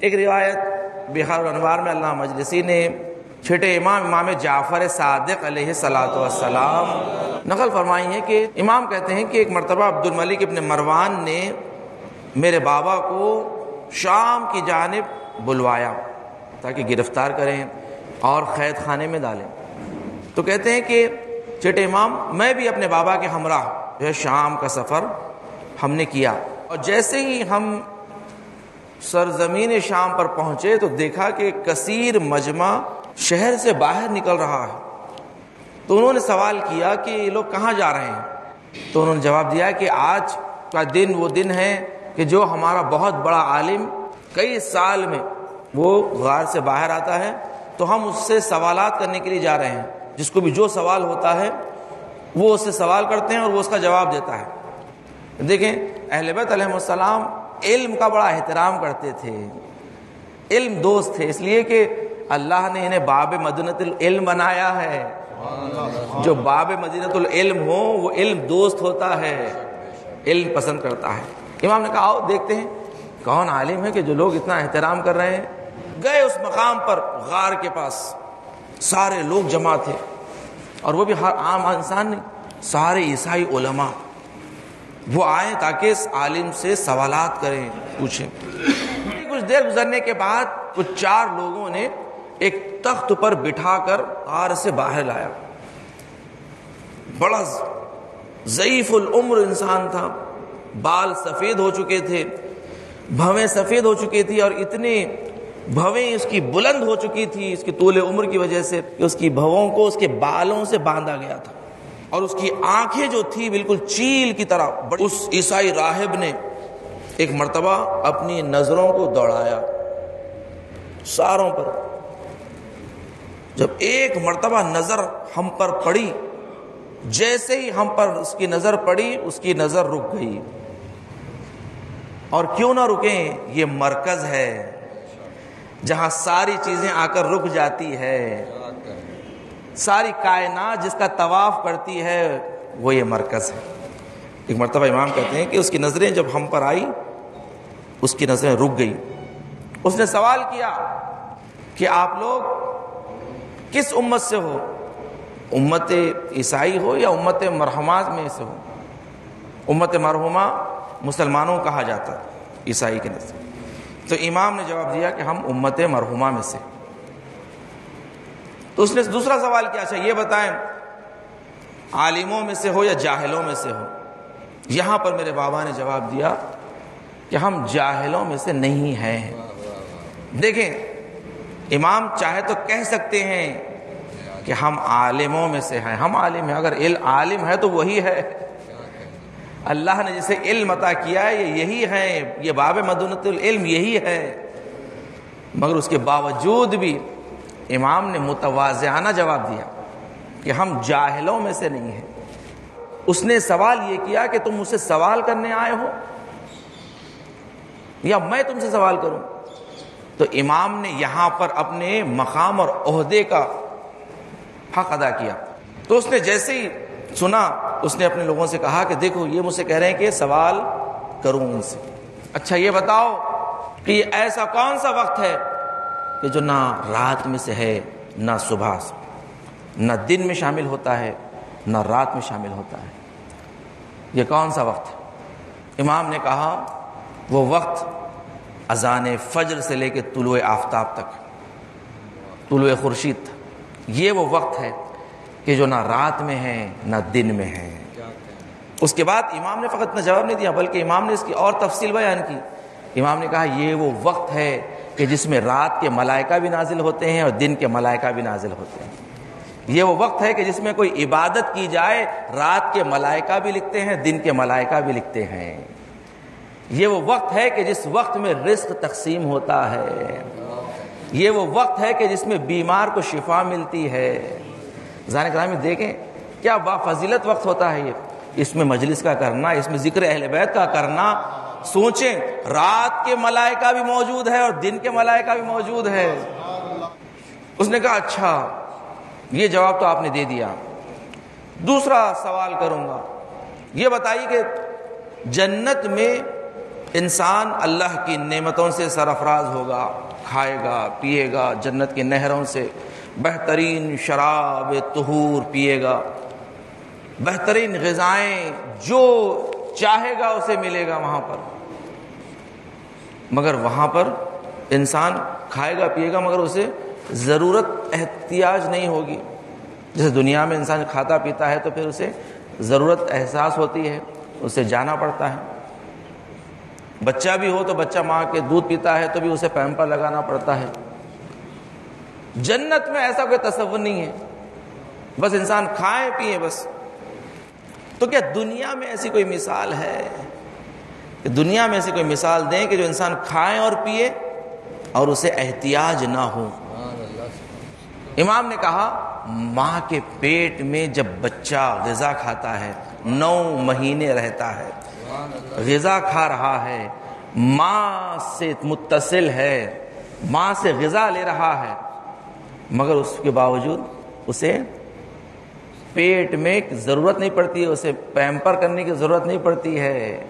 ایک روایت بحار الانوار میں علامہ مجلسی نے چھٹے امام جعفر صادق علیہ الصلوۃ والسلام نقل فرمائی ہے کہ امام کہتے ہیں کہ ایک مرتبہ عبد الملک ابن مروان نے میرے بابا کو شام کی جانب بلوایا تاکہ گرفتار کریں اور قید خانے میں ڈالیں. تو کہتے ہیں کہ چھٹے امام میں بھی اپنے بابا کے ہمراہ جو ہے شام کا سفر ہم نے کیا، اور جیسے ہی ہم سرزمین شام پر پہنچے تو دیکھا کہ کثیر مجمع شہر سے باہر نکل رہا ہے. تو انہوں نے سوال کیا کہ یہ لوگ کہاں جا رہے ہیں؟ تو انہوں نے جواب دیا کہ آج کا دن وہ دن ہے کہ جو ہمارا بہت بڑا عالم کئی سال میں وہ غار سے باہر آتا ہے، تو ہم اس سے سوالات کرنے کے لیے جا رہے ہیں. جس کو بھی جو سوال ہوتا ہے وہ اس سے سوال کرتے ہیں اور وہ اس کا جواب دیتا ہے. دیکھیں اہل بیت علیہ السلام علم کا بڑا احترام کرتے تھے، علم دوست تھے، اس لیے کہ اللہ نے انہیں باب مدینۃ العلم بنایا ہے. جو باب مدینۃ العلم ہو وہ علم دوست ہوتا ہے، علم پسند کرتا ہے. امام نے کہا آؤ دیکھتے ہیں کون عالم ہے کہ جو لوگ اتنا احترام کر رہے ہیں. گئے اس مقام پر، غار کے پاس سارے لوگ جمع تھے، اور وہ بھی ہر عام انسان نہیں، سارے عیسائی علماء وہ آئے تاکہ اس عالم سے سوالات کریں، پوچھیں. کچھ دیر گزرنے کے بعد کچھ 4 لوگوں نے ایک تخت پر بٹھا کر غار سے باہر لایا. بڑا ضعیف العمر انسان تھا، بال سفید ہو چکے تھے، بھویں سفید ہو چکی تھی، اور اتنی بھویں اس کی بلند ہو چکی تھی اس کی طول عمر کی وجہ سے کہ اس کی بھووں کو اس کے بالوں سے باندھا گیا تھا، اور اس کی آنکھیں جو تھی بالکل چیل کی طرح. اس عیسائی راہب نے ایک مرتبہ اپنی نظروں کو دوڑایا ساروں پر. جب ایک مرتبہ نظر ہم پر پڑی، جیسے ہی ہم پر اس کی نظر پڑی اس کی نظر رک گئی. اور کیوں نہ رکیں، یہ مرکز ہے جہاں ساری چیزیں آ کر رک جاتی ہے. ساری کائنات جس کا طواف کرتی ہے وہ یہ مرکز ہے. ایک مرتبہ امام کہتے ہیں کہ اس کی نظریں جب ہم پر آئی اس کی نظریں رک گئی. اس نے سوال کیا کہ آپ لوگ کس امت سے ہو؟ امت عیسائی ہو یا امت مرحومہ میں سے ہو؟ امت مرحومہ مسلمانوں کہا جاتا ہے عیسائی کے نزدیک. تو امام نے جواب دیا کہ ہم امت مرحومہ میں سے. تو اس نے دوسرا سوال کیا، اچھا یہ بتائیں عالموں میں سے ہو یا جاہلوں میں سے ہو؟ یہاں پر میرے بابا نے جواب دیا کہ ہم جاہلوں میں سے نہیں ہیں. دیکھیں امام چاہے تو کہہ سکتے ہیں کہ ہم عالموں میں سے ہیں، ہم عالم ہیں. اگر عالم ہے تو وہی ہے، اللہ نے جسے علم عطا کیا ہے یہ یہی ہے، یہ باب مدینۃ العلم یہی ہے. مگر اس کے باوجود بھی امام نے متواضعانہ جواب دیا کہ ہم جاہلوں میں سے نہیں ہیں. اس نے سوال یہ کیا کہ تم مجھ سے سوال کرنے آئے ہو یا میں تم سے سوال کروں؟ تو امام نے یہاں پر اپنے مقام اور عہدے کا حق ادا کیا. تو اس نے جیسے ہی سنا اس نے اپنے لوگوں سے کہا کہ دیکھو یہ مجھ سے کہہ رہے ہیں کہ سوال کروں ان سے. اچھا یہ بتاؤ کہ یہ ایسا کون سا وقت ہے کہ جو نہ رات میں سے ہے نہ صبح سے، نہ دن میں شامل ہوتا ہے نہ رات میں شامل ہوتا ہے؟ یہ کون سا وقت ہے؟ امام نے کہا وہ وقت اذان فجر سے لے کے طلوع آفتاب تک، طلوع خورشید تک، یہ وہ وقت ہے کہ جو نہ رات میں ہے نہ دن میں ہے. اس کے بعد امام نے فقط نہ جواب نہیں دیا بلکہ امام نے اس کی اور تفصیل بیان کی. امام نے کہا یہ وہ وقت ہے کہ جس میں رات کے ملائکہ بھی نازل ہوتے ہیں اور دن کے ملائکہ بھی نازل ہوتے ہیں. یہ وہ وقت ہے کہ جس میں کوئی عبادت کی جائے رات کے ملائکہ بھی لکھتے ہیں دن کے ملائکہ بھی لکھتے ہیں. یہ وہ وقت ہے کہ جس وقت میں رزق تقسیم ہوتا ہے. یہ وہ وقت ہے کہ جس میں بیمار کو شفا ملتی ہے. ذہن گرامی دیکھیں کیا بافضیلت وقت ہوتا ہے یہ. اس میں مجلس کا کرنا، اس میں ذکر اہل بیت کا کرنا. سوچیں رات کے ملائکہ بھی موجود ہے اور دن کے ملائکہ بھی موجود ہے. اس نے کہا اچھا یہ جواب تو آپ نے دے دیا، دوسرا سوال کروں گا. یہ بتائیے کہ جنت میں انسان اللہ کی نعمتوں سے سرفراز ہوگا، کھائے گا، پیے گا، جنت کی نہروں سے بہترین شراب طہور پیے گا، بہترین غذائیں جو چاہے گا اسے ملے گا وہاں پر، مگر وہاں پر انسان کھائے گا پیے گا مگر اسے ضرورت احتیاج نہیں ہوگی۔ جیسے دنیا میں انسان کھاتا پیتا ہے تو پھر اسے ضرورت احساس ہوتی ہے، اسے جانا پڑتا ہے۔ بچہ بھی ہو تو بچہ ماں کے دودھ پیتا ہے تو بھی اسے پیمپر لگانا پڑتا ہے۔ جنت میں ایسا کوئی تصور نہیں ہے، بس انسان کھائے پیے بس۔ تو کیا دنیا میں ایسی کوئی مثال ہے کہ دنیا میں ایسی کوئی مثال دیں کہ جو انسان کھائے اور پیے اور اسے احتیاج نہ ہو؟ امام نے کہا ماں کے پیٹ میں جب بچہ غذا کھاتا ہے، 9 مہینے رہتا ہے، غذا کھا رہا ہے، ماں سے متصل ہے، ماں سے غذا لے رہا ہے، مگر اس کے باوجود اسے پیٹ میں ضرورت نہیں پڑتی ہے، اسے پیمپر کرنے کی ضرورت نہیں پڑتی ہے۔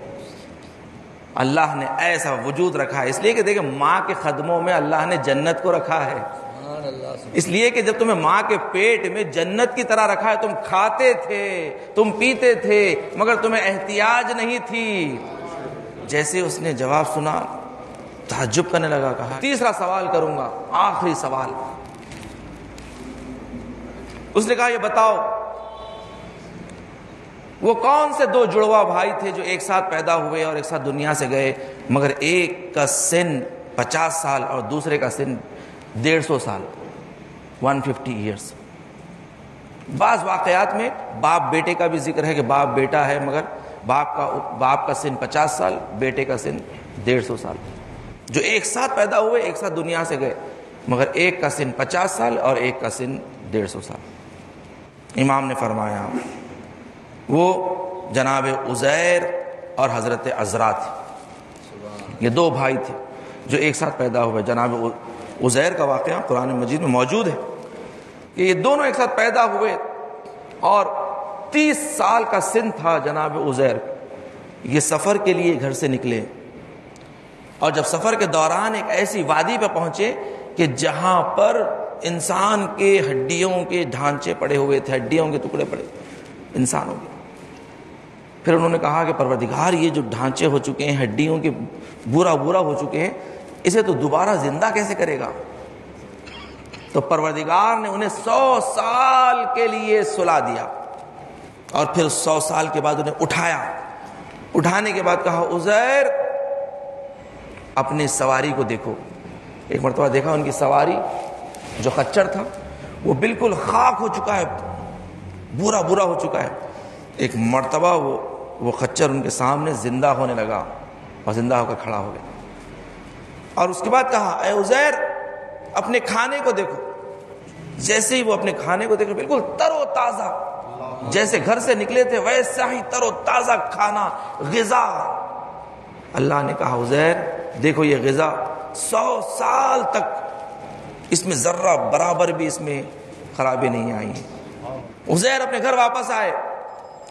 اللہ نے ایسا وجود رکھا ہے، اس لیے کہ دیکھیں ماں کے خدموں میں اللہ نے جنت کو رکھا ہے، اس لیے کہ جب تمہیں ماں کے پیٹ میں جنت کی طرح رکھا ہے، تم کھاتے تھے، تم پیتے تھے، مگر تمہیں احتیاج نہیں تھی۔ جیسے اس نے جواب سنا تعجب کرنے لگا، کہا تیسرا سوال کروں گا، آخری سوال۔ اس نے کہا یہ بتاؤ وہ کون سے 2 جڑواں بھائی تھے جو ایک ساتھ پیدا ہوئے اور ایک ساتھ دنیا سے گئے، مگر ایک کا سن 50 سال اور دوسرے کا سن 150 سال، 150 ایئرس۔ بعض واقعات میں باپ بیٹے کا بھی ذکر ہے کہ باپ بیٹا ہے، مگر باپ کا سن 50 سال، بیٹے کا سن 150 سال، جو ایک ساتھ پیدا ہوئے ایک ساتھ دنیا سے گئے، مگر ایک کا سن 50 سال اور ایک کا سن 150 سال۔ امام نے فرمایا وہ جناب عزیر اور حضرت عزرا تھے، یہ 2 بھائی تھے جو ایک ساتھ پیدا ہوئے۔ جناب عزیر کا واقعہ قرآن مجید میں موجود ہے کہ یہ دونوں ایک ساتھ پیدا ہوئے اور 30 سال کا سن تھا جناب عزیر، یہ سفر کے لیے گھر سے نکلے، اور جب سفر کے دوران ایک ایسی وادی پہ پہنچے کہ جہاں پر انسان کے ہڈیوں کے ڈھانچے پڑے ہوئے تھے، ہڈیوں کے ٹکڑے پڑے انسانوں کے۔ پھر انہوں نے کہا کہ پروردگار یہ جو ڈھانچے ہو چکے ہیں، ہڈیوں کے بورا ہو چکے ہیں، اسے تو دوبارہ زندہ کیسے کرے گا؟ تو پروردگار نے انہیں 100 سال کے لیے سلا دیا، اور پھر 100 سال کے بعد انہیں اٹھایا۔ اٹھانے کے بعد کہا عزیر اپنی سواری کو دیکھو۔ ایک مرتبہ دیکھا ان کی سواری جو خچر تھا وہ بالکل خاک ہو چکا ہے، بورا ہو چکا ہے۔ ایک مرتبہ وہ خچر ان کے سامنے زندہ ہونے لگا اور زندہ ہو کر کھڑا ہو گیا، اور اس کے بعد کہا اے عزیر اپنے کھانے کو دیکھو۔ جیسے ہی وہ اپنے کھانے کو دیکھو بالکل تر و تازہ، جیسے گھر سے نکلے تھے ویسا ہی تر و تازہ کھانا، غذا۔ اللہ نے کہا عزیر دیکھو یہ غذا 100 سال تک اس میں ذرہ برابر بھی اس میں خرابی نہیں آئی ہے۔ عزیر اپنے گھر واپس آئے،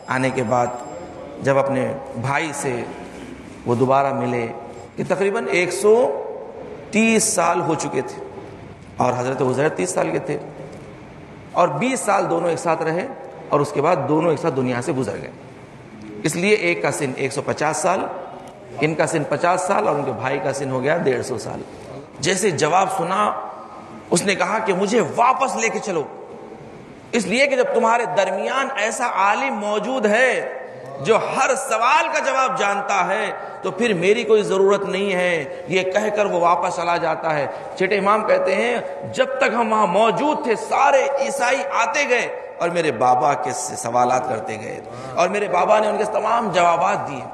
آنے کے بعد جب اپنے بھائی سے وہ دوبارہ ملے کہ تقریباً 130 سال ہو چکے تھے، اور حضرت عزیر 30 سال کے تھے، اور 20 سال دونوں ایک ساتھ رہے، اور اس کے بعد دونوں ایک ساتھ دنیا سے گزر گئے۔ اس لیے ایک کا سن 150 سال، ان کا سن 50 سال، اور ان کے بھائی کا سن ہو گیا 150 سال۔ جیسے جواب سنا اس نے کہا کہ مجھے واپس لے کے چلو، اس لیے کہ جب تمہارے درمیان ایسا عالم موجود ہے جو ہر سوال کا جواب جانتا ہے تو پھر میری کوئی ضرورت نہیں ہے، یہ کہہ کر وہ واپس چلا جاتا ہے۔ چھٹے امام کہتے ہیں جب تک ہم وہاں موجود تھے سارے عیسائی آتے گئے اور میرے بابا کے سوالات کرتے گئے، اور میرے بابا نے ان کے تمام جوابات دیے۔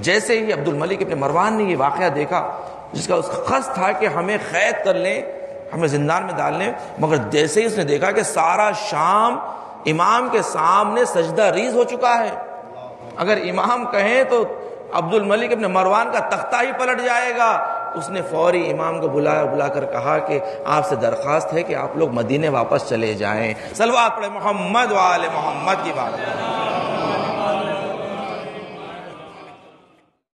جیسے ہی عبد الملک ابن مروان نے یہ واقعہ دیکھا، جس کا اس کا قصد تھا کہ ہمیں قید کر لیں، ہمیں زندان میں ڈال لیں، مگر جیسے ہی اس نے دیکھا کہ سارا شام امام کے سامنے سجدہ ریز ہو چکا ہے، اگر امام کہیں تو عبد الملک ابن مروان کا تختہ ہی پلٹ جائے گا، اس نے فوری امام کو بلا کر کہا کہ آپ سے درخواست ہے کہ آپ لوگ مدینے واپس چلے جائیں۔ صلوات پڑھیں محمد و آل محمد کی بات۔